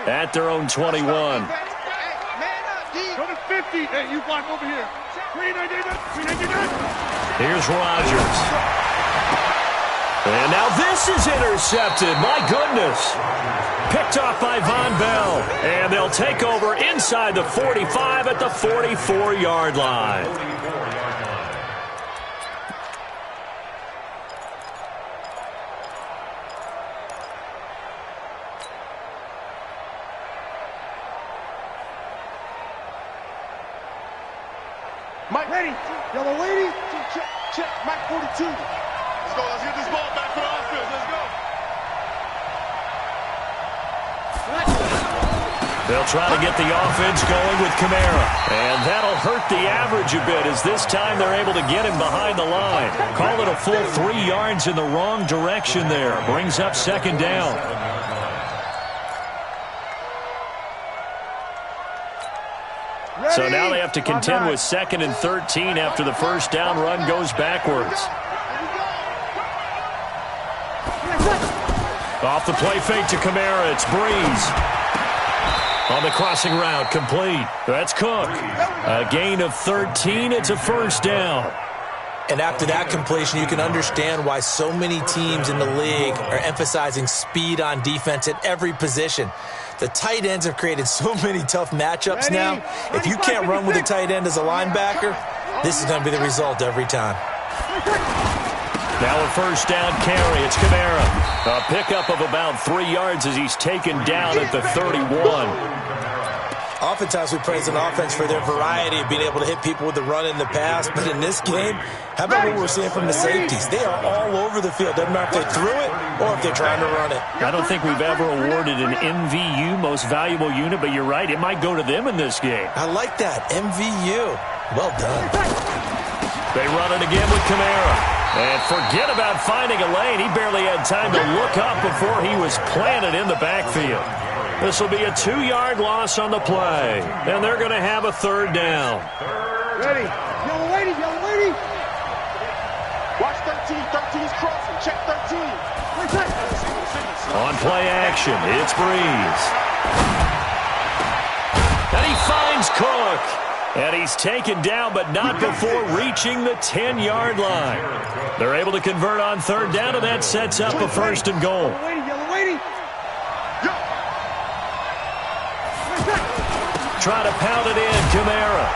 at their own 21. Go to 50. Hey, you block over here. Here's Rodgers. And now this is intercepted. My goodness. Picked off by Von Bell. And they'll take over inside the 45 at the 44-yard line. Mike, ready. Yellow lady. Check, check. Mike 42. Let's go. Let's get this ball back for the offense. Let's go. They'll try to get the offense going with Kamara. And that'll hurt the average a bit as this time they're able to get him behind the line. Call it a full 3 yards in the wrong direction there. Brings up second down. So now they have to contend with 2nd and 13 after the first down run goes backwards. Off the play fake to Kamara, it's Breeze. On the crossing route, complete. That's Cook. A gain of 13, it's a first down. And after that completion, you can understand why so many teams in the league are emphasizing speed on defense at every position. The tight ends have created so many tough matchups now. If you can't run with a tight end as a linebacker, this is going to be the result every time. Now a first down carry. It's Kamara. A pickup of about 3 yards as he's taken down at the 31. Oftentimes we praise an offense for their variety of being able to hit people with the run and the pass. But in this game, how about what we're seeing from the safeties? They are all over the field. Doesn't matter if they threw it or if they're trying to run it. I don't think we've ever awarded an MVU, most valuable unit, but you're right. It might go to them in this game. I like that. MVU. Well done. They run it again with Kamara. And forget about finding a lane. He barely had time to look up before he was planted in the backfield. This will be a 2-yard loss on the play. And they're going to have a third down. Ready. Yellow lady, yellow lady. Watch 13. 13's crossing. Check 13. On play action, it's Breeze. And he finds Cook. And he's taken down, but not before reaching the 10-yard line. They're able to convert on third down, and that sets up a first and goal. Yellow lady. Try to pound it in, Kamara.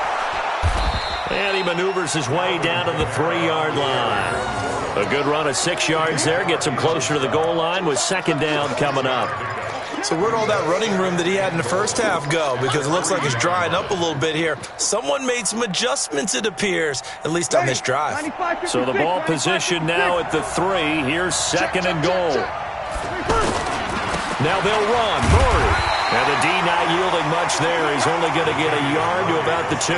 And he maneuvers his way down to the 3-yard line. A good run of 6 yards there. Gets him closer to the goal line with second down coming up. So where'd all that running room that he had in the first half go? Because it looks like it's drying up a little bit here. Someone made some adjustments, it appears, at least on this drive. So the ball position now at the 3. Here's second and goal. Now they'll run. Murray. And the D not yielding much there. He's only going to get a yard to about the 2.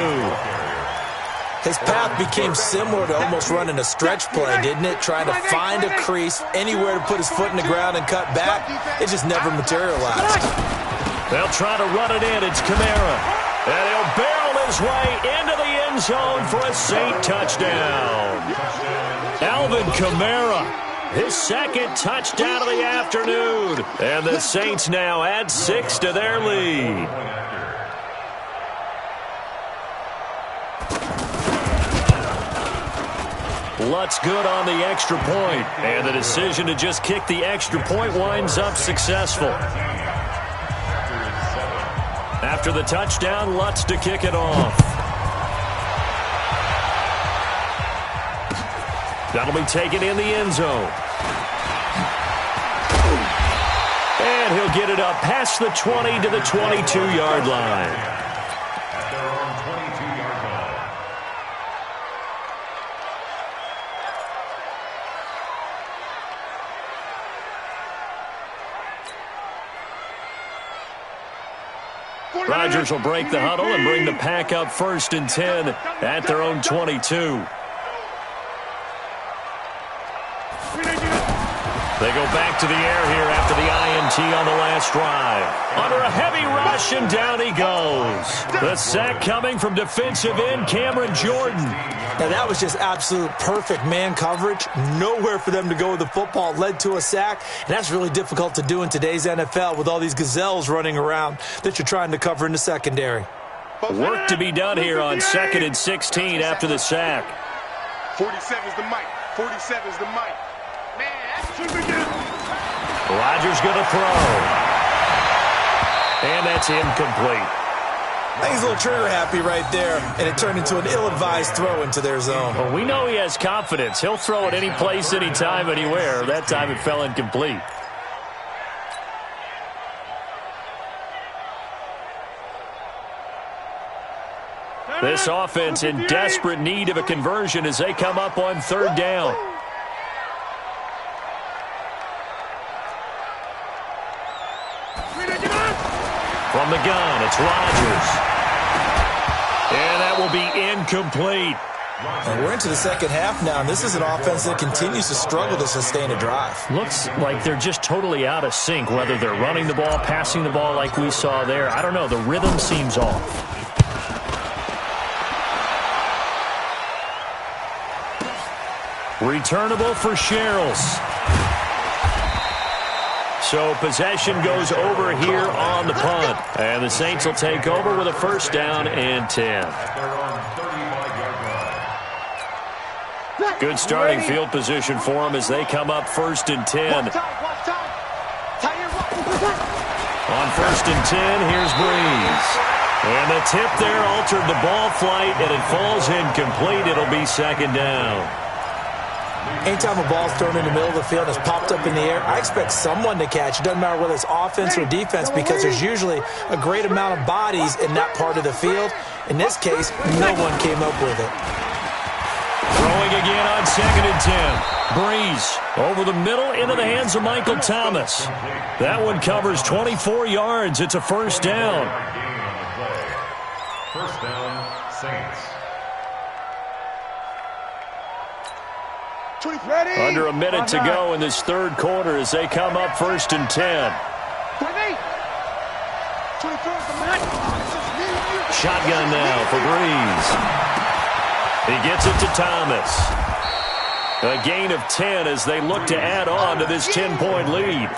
His path became similar to almost running a stretch play, didn't it? Trying to find a crease, anywhere to put his foot in the ground and cut back. It just never materialized. They'll try to run it in. It's Kamara. And he'll barrel his way into the end zone for a Saint touchdown. Alvin Kamara, his second touchdown of the afternoon. And the Saints now add 6 to their lead. Lutz good on the extra point. And the decision to just kick the extra point winds up successful. After the touchdown, Lutz to kick it off. That'll be taken in the end zone. And he'll get it up past the 20 to the 22-yard line. Rodgers will break the huddle and bring the pack up 1st and 10 at their own 22. They go back to the air here after the INT on the last drive. Under a heavy rush, and down he goes. The sack coming from defensive end Cameron Jordan. Now, that was just absolute perfect man coverage. Nowhere for them to go with the football. Led to a sack, and that's really difficult to do in today's NFL with all these gazelles running around that you're trying to cover in the secondary. Work to be done here on 2nd and 16 after the sack. 47's the mic. 47's the mic. Rodgers going to throw. And that's incomplete. I think he's a little trigger happy right there, and it turned into an ill-advised throw into their zone. Well, we know he has confidence. He'll throw it any place, anytime, anywhere. That time it fell incomplete. This offense in desperate need of a conversion as they come up on 3rd down. From the gun, it's Rodgers. And that will be incomplete. And we're into the second half now, and this is an offense that continues to struggle to sustain a drive. Looks like they're just totally out of sync, whether they're running the ball, passing the ball like we saw there. I don't know. The rhythm seems off. Returnable for Sherrills. So possession goes over here on the punt. And the Saints will take over with a 1st down and 10. Good starting field position for them as they come up 1st and 10. On 1st and 10, here's Breeze. And the tip there altered the ball flight, and it falls incomplete. It'll be 2nd down. Anytime a ball's thrown in the middle of the field and it's popped up in the air, I expect someone to catch. It doesn't matter whether it's offense or defense because there's usually a great amount of bodies in that part of the field. In this case, no one came up with it. Throwing again on 2nd and 10. Breeze over the middle into the hands of Michael Thomas. That one covers 24 yards. It's a 1st down. 1st down, Saints. Under a minute to go in this 3rd quarter as they come up 1st and 10. Shotgun now for Breeze. He gets it to Thomas. A gain of 10 as they look to add on to this 10-point lead.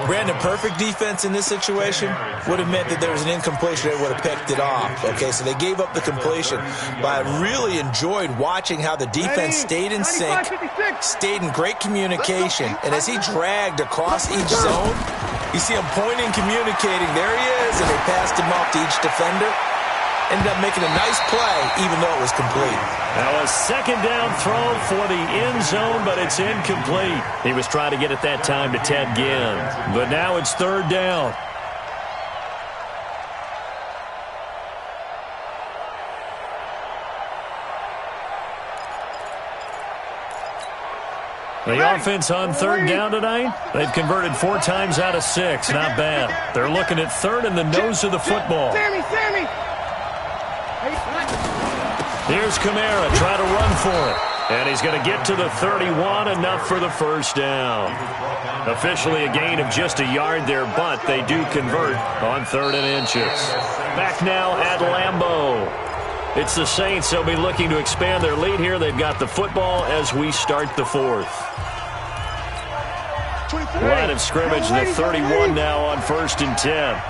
Brandon, perfect defense in this situation would have meant that there was an incompletion that would have picked it off. Okay, so they gave up the completion. But I really enjoyed watching how the defense stayed in sync, stayed in great communication, and as he dragged across each zone, you see him pointing, communicating. There he is, and they passed him off to each defender. Ended up making a nice play, even though it was complete. Now a 2nd down throw for the end zone, but it's incomplete. He was trying to get it that time to Ted Ginn. But now it's 3rd down. The offense on 3rd down tonight, they've converted 4 times out of 6. Not bad. They're looking at 3rd in the nose of the football. Here's Kamara trying to run for it. And he's going to get to the 31, enough for the 1st down. Officially a gain of just a yard there, but they do convert on 3rd and inches. Back now at Lambeau. It's the Saints. They'll be looking to expand their lead here. They've got the football as we start the 4th. Line of scrimmage, the 31 now on 1st and 10.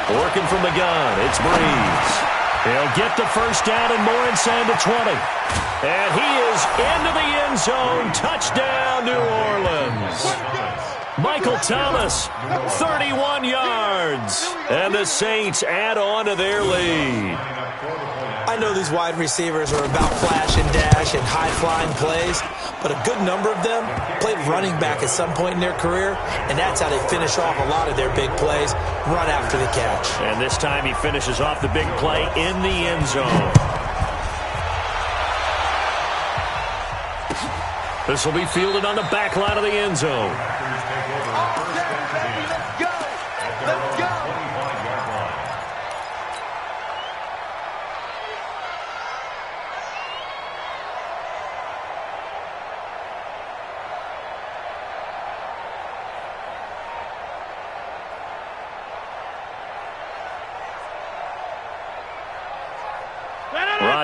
Working from the gun, it's Breeze. He'll get the 1st down and more inside the 20. And he is into the end zone. Touchdown, New Orleans. Michael Thomas, 31 yards. And the Saints add on to their lead. I know these wide receivers are about flash and dash and high-flying plays, but a good number of them played running back at some point in their career, and that's how they finish off a lot of their big plays, run after the catch. And this time he finishes off the big play in the end zone. This will be fielded on the back line of the end zone.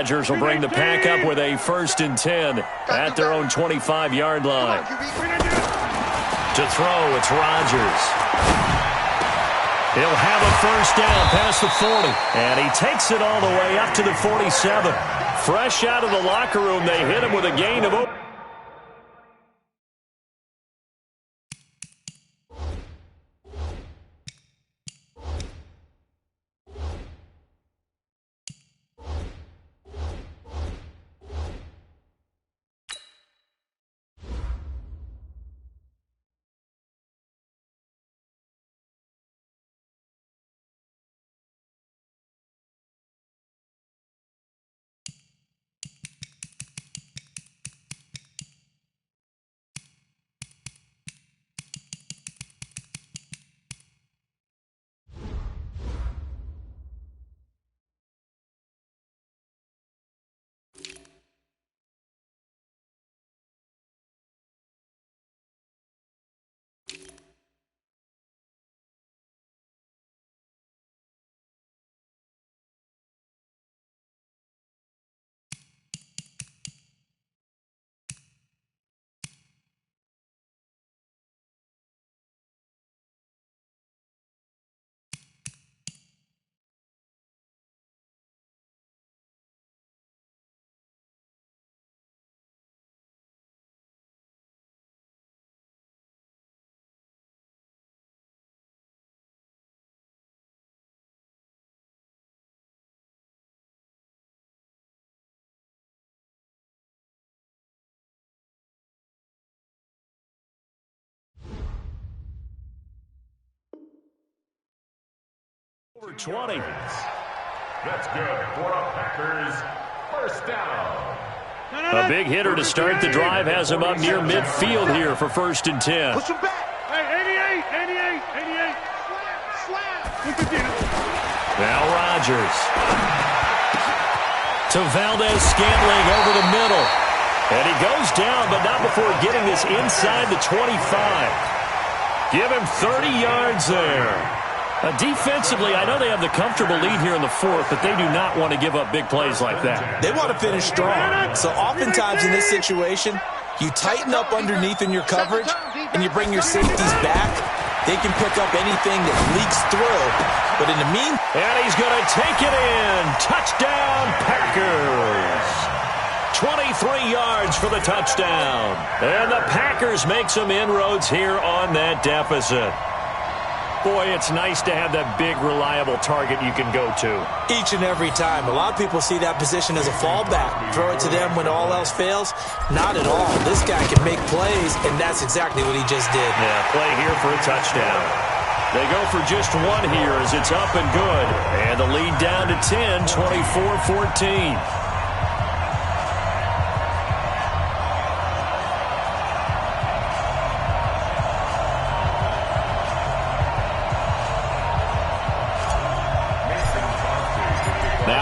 Rodgers will bring the pack up with a 1st and 10 at their own 25-yard line. To throw, it's Rodgers. He'll have a 1st down past the 40. And he takes it all the way up to the 47. Fresh out of the locker room, they hit him with a gain of 20. That's good for the Packers. 1st down. A big hitter to start the drive has him up near midfield here for 1st and 10. Push him back. Hey, 88. Now Rodgers. To Valdez-Scantling over the middle. And he goes down, but not before getting this inside the 25. Give him 30 yards there. Defensively, I know they have the comfortable lead here in the 4th, but they do not want to give up big plays like that. They want to finish strong. So oftentimes in this situation, you tighten up underneath in your coverage, and you bring your safeties back. They can pick up anything that leaks through. But in the meantime... And he's going to take it in. Touchdown, Packers. 23 yards for the touchdown. And the Packers make some inroads here on that deficit. Boy, it's nice to have that big, reliable target you can go to. Each and every time. A lot of people see that position as a fallback. Throw it to them when all else fails. Not at all. This guy can make plays, and that's exactly what he just did. Yeah, play here for a touchdown. They go for just one here as it's up and good. And the lead down to 10, 24-14.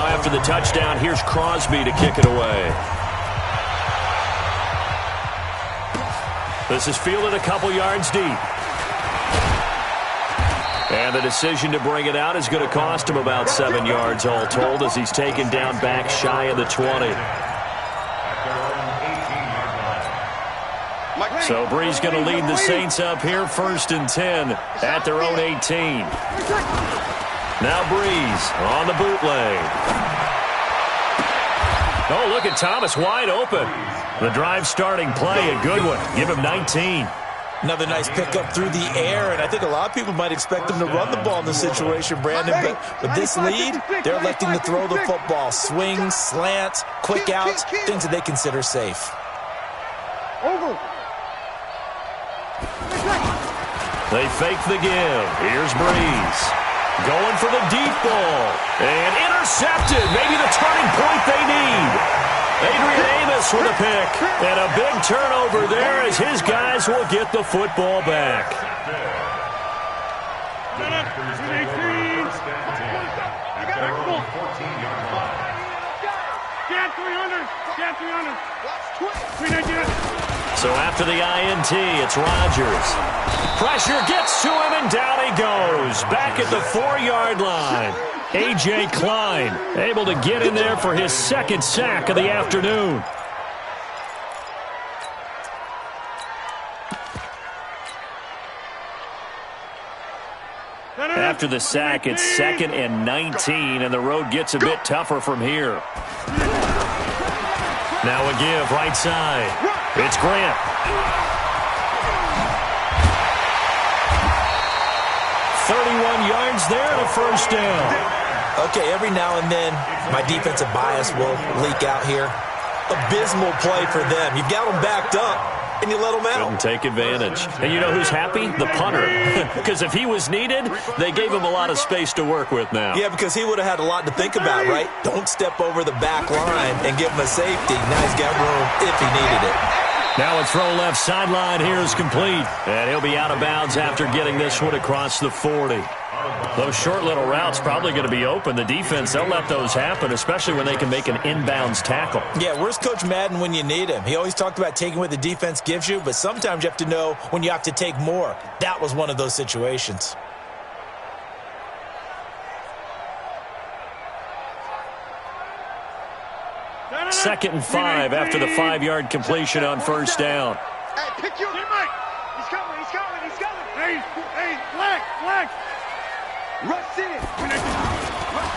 After the touchdown, here's Crosby to kick it away. This is fielded a couple yards deep. And the decision to bring it out is going to cost him about 7 yards all told as he's taken down back shy of the 20. So Brees going to lead the Saints up here 1st and 10 at their own 18. Now Brees on the bootleg. Oh, look at Thomas wide open. The drive starting play, a good one. Give him 19. Another nice pickup through the air, and I think a lot of people might expect them to run the ball in this situation, Brandon, but with this lead, they're electing to throw the football. Swings, slants, quick outs, things that they consider safe. Over. They fake the give. Here's Brees. Going for the deep ball. And intercepted. Maybe the turning point they need. Adrian Amos with a pick. And a big turnover there as his guys will get the football back. So after the INT, it's Rodgers. Pressure gets to him, and down he goes. Back at the 4-yard line. A.J. Klein able to get in there for his second sack of the afternoon. After the sack, it's 2nd and 19, and the road gets a bit tougher from here. Now a give right side. It's Grant. Yards there and a first down. Okay, every now and then, my defensive bias will leak out here. Abysmal play for them. You've got them backed up, and you let them out. Couldn't take advantage. And you know who's happy? The punter. Because if he was needed, they gave him a lot of space to work with now. Yeah, because he would have had a lot to think about, right? Don't step over the back line and give him a safety. Now he's got room if he needed it. Now a throw left sideline here is complete. And he'll be out of bounds after getting this one across the 40. Those short little routes probably going to be open. The defense, they'll let those happen, especially when they can make an inbounds tackle. Yeah, where's Coach Madden when you need him? He always talked about taking what the defense gives you, but sometimes you have to know when you have to take more. That was one of those situations. Second and 5 after the 5-yard completion on first down. Hey, pick your teammate. He's coming. Hey, flag. Rush in.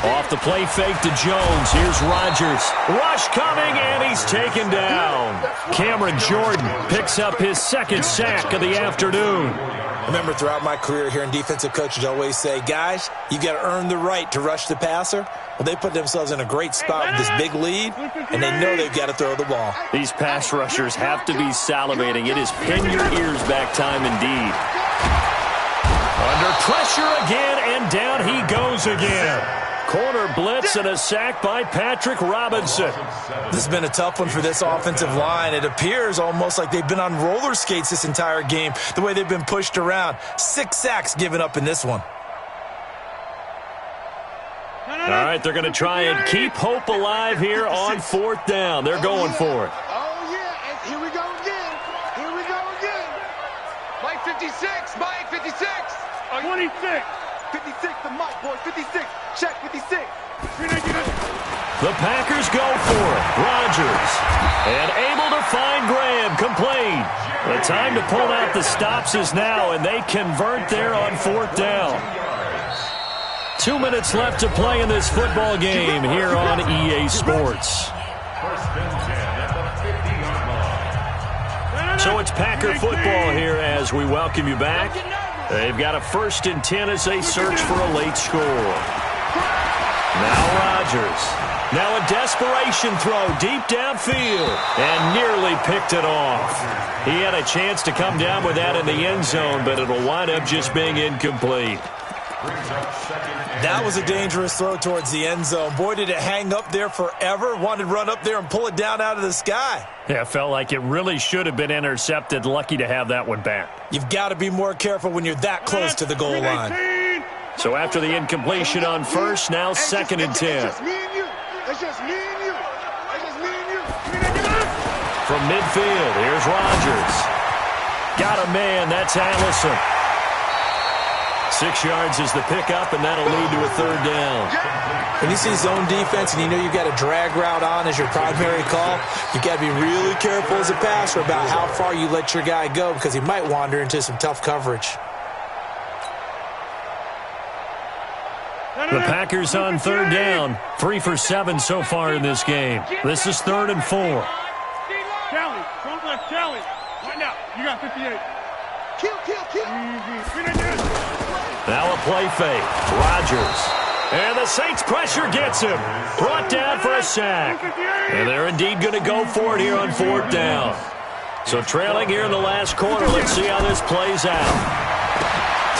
Off the play fake to Jones. Here's Rodgers. Rush coming, and he's taken down. Cameron Jordan picks up his second sack of the afternoon. I remember throughout my career hearing defensive coaches always say, guys, you got to earn the right to rush the passer. Well, they put themselves in a great spot with this big lead, and they know they've got to throw the ball. These pass rushers have to be salivating. It is pin your ears back time indeed. Under pressure again, and down he goes again. Corner blitz and a sack by Patrick Robinson. This has been a tough one for this offensive line. It appears almost like they've been on roller skates this entire game, the way they've been pushed around. 6 sacks given up in this one. All right, they're going to try and keep hope alive here on 4th down. They're going for it. Oh, yeah, and here we go again. Mike 56, 26. 56, the Mike, boy, 56. Check, 56. The Packers go for it. Rodgers. And able to find Graham. Complete. The time to pull out the stops is now, and they convert there on 4th down. 2 minutes left to play in this football game here on EA Sports. So it's Packer football here as we welcome you back. They've got a 1st and 10 as they search for a late score. Now Rodgers. Now a desperation throw deep downfield and nearly picked it off. He had a chance to come down with that in the end zone, but it'll wind up just being incomplete. That was a dangerous throw towards the end zone. Boy, did it hang up there forever. Wanted to run up there and pull it down out of the sky. Yeah, it felt like it really should have been intercepted. Lucky to have that one back. You've got to be more careful when you're that close to the goal line. So after the incompletion on 1st, now 2nd and 10. It's just me and you. From midfield, here's Rodgers. Got a man, that's Allison. 6 yards is the pickup, and that'll lead to a 3rd down. When you see zone defense and you know you've got a drag route on as your primary call, you've got to be really careful as a passer about how far you let your guy go because he might wander into some tough coverage. The Packers on 3rd down. 3 for 7 so far in this game. This is 3rd and 4. Kelly, don't let Kelly. Find out. You got 58. Kill. Now a play fake. Rodgers. And the Saints pressure gets him. Brought down for a sack. And they're indeed going to go for it here on 4th down. So trailing here in the last quarter. Let's see how this plays out.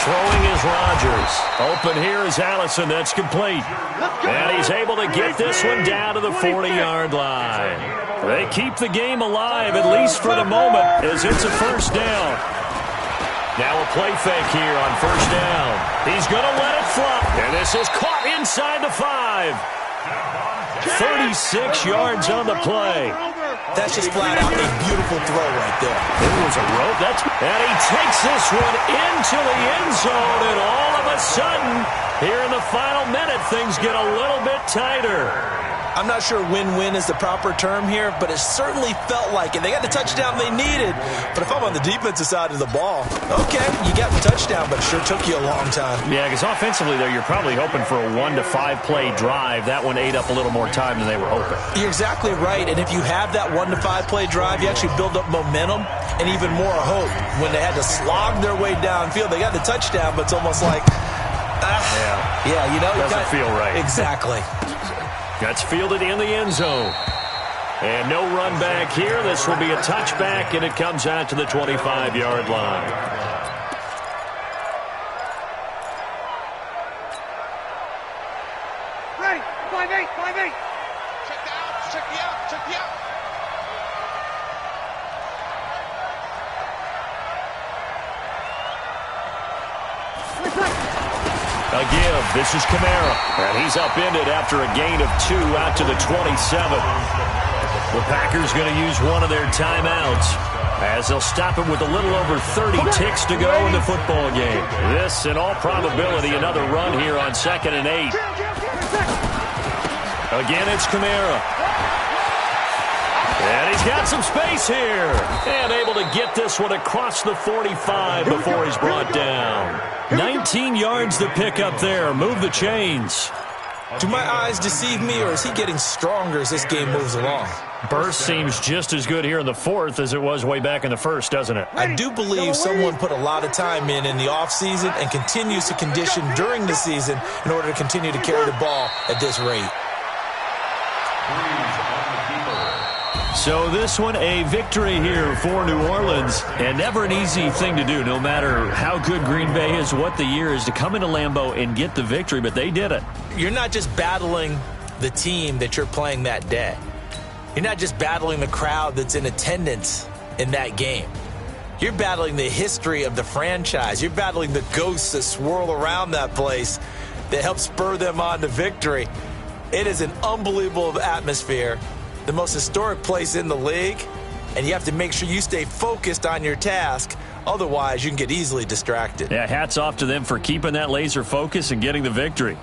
Throwing is Rodgers. Open here is Allison. That's complete. And he's able to get this one down to the 40-yard line. They keep the game alive, at least for the moment, as it's a 1st down. Now a play fake here on 1st down. He's going to let it fly. And this is caught inside the 5. 36 yards on the play. That's just flat out a beautiful throw right there. It was a rope. And he takes this one into the end zone, and all of a of a sudden, here in the final minute, things get a little bit tighter. I'm not sure win-win is the proper term here, but it certainly felt like it. They got the touchdown they needed, but if I'm on the defensive side of the ball, okay, you got the touchdown, but it sure took you a long time. Yeah, because offensively, though, you're probably hoping for a 1 to 5 play drive. That one ate up a little more time than they were hoping. You're exactly right, and if you have that 1 to 5 play drive, you actually build up momentum and even more hope. When they had to slog their way downfield, they got the touchdown, but it's almost like, yeah, you know, doesn't feel right. Exactly. That's fielded in the end zone. And no run back here. This will be a touchback, and it comes out to the 25-yard line. Ready, 5-8, 5-8. Check the out, check the out, check the out. A give. This is Kamara. And he's upended after a gain of 2 out to the 27. The Packers going to use one of their timeouts as they'll stop it with a little over 30 ticks to go in the football game. This, in all probability, another run here on 2nd and 8. Again, it's Kamara. And he's got some space here. And able to get this one across the 45 before he's brought down. 19 yards to pick up there. Move the chains. Do my eyes deceive me, or is he getting stronger as this game moves along? Burst seems just as good here in the 4th as it was way back in the 1st, doesn't it? I do believe someone put a lot of time in the offseason and continues to condition during the season in order to continue to carry the ball at this rate. So this one, a victory here for New Orleans, and never an easy thing to do, no matter how good Green Bay is, what the year is, to come into Lambeau and get the victory, but they did it. You're not just battling the team that you're playing that day. You're not just battling the crowd that's in attendance in that game. You're battling the history of the franchise. You're battling the ghosts that swirl around that place that help spur them on to victory. It is an unbelievable atmosphere. The most historic place in the league, and you have to make sure you stay focused on your task. Otherwise, you can get easily distracted. Yeah, hats off to them for keeping that laser focus and getting the victory.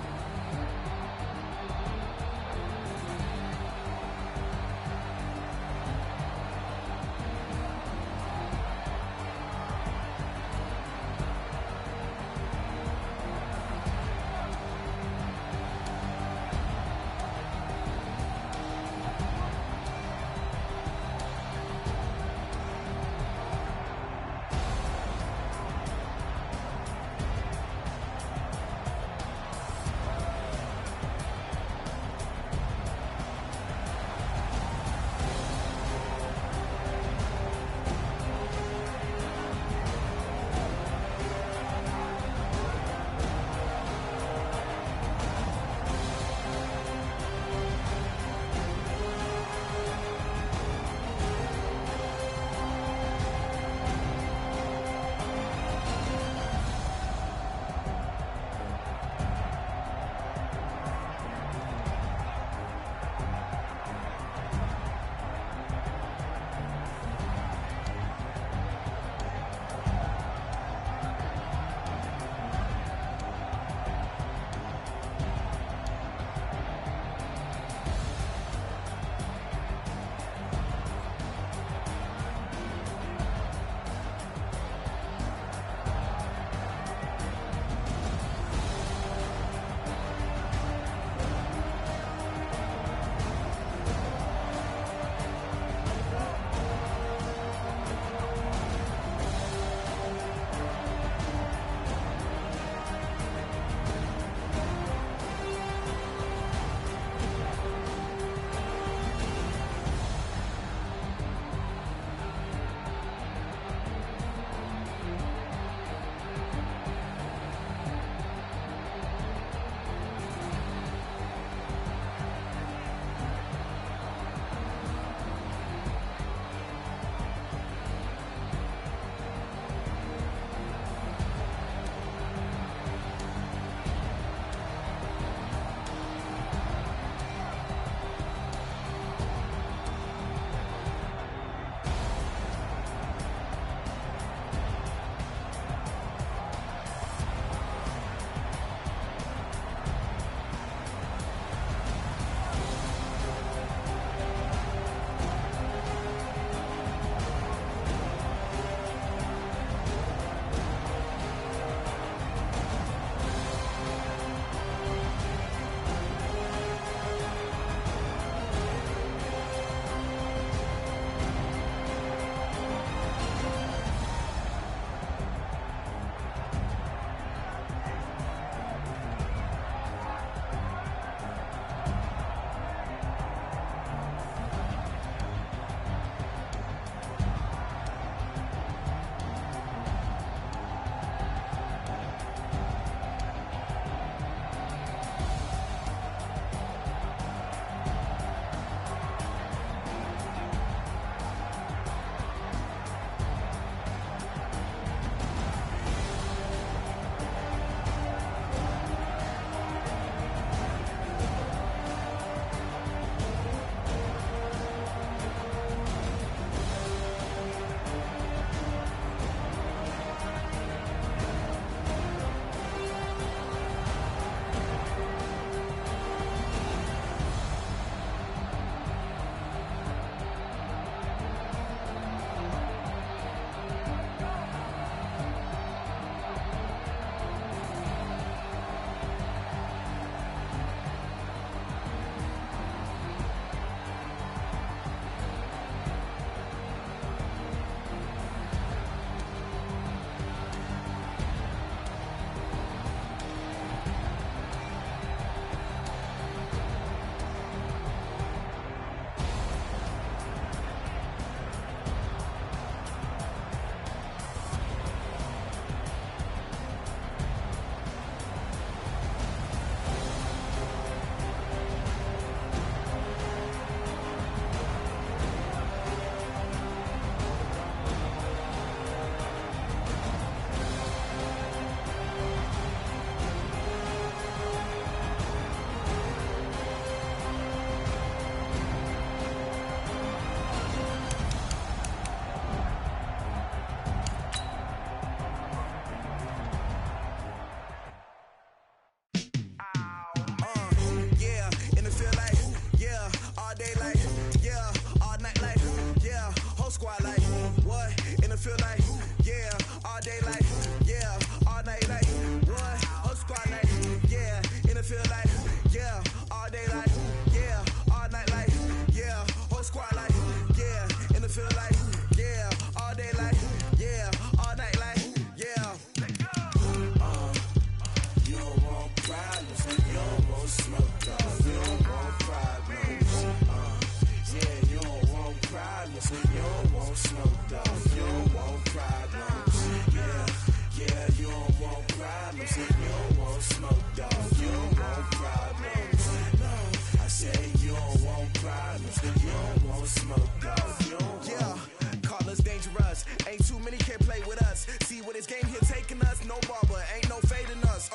You don't want smoke, dog. You don't want problems. No, I said you don't want problems. You don't want smoke, dog. You don't want. Call us dangerous. Ain't too many can play with us. See where this game here taking us. No barber, ain't no fading us.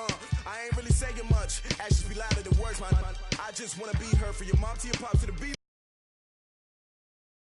I ain't really saying much. Actions be louder than words, man. I just wanna be heard for your mom to your pop to the beat.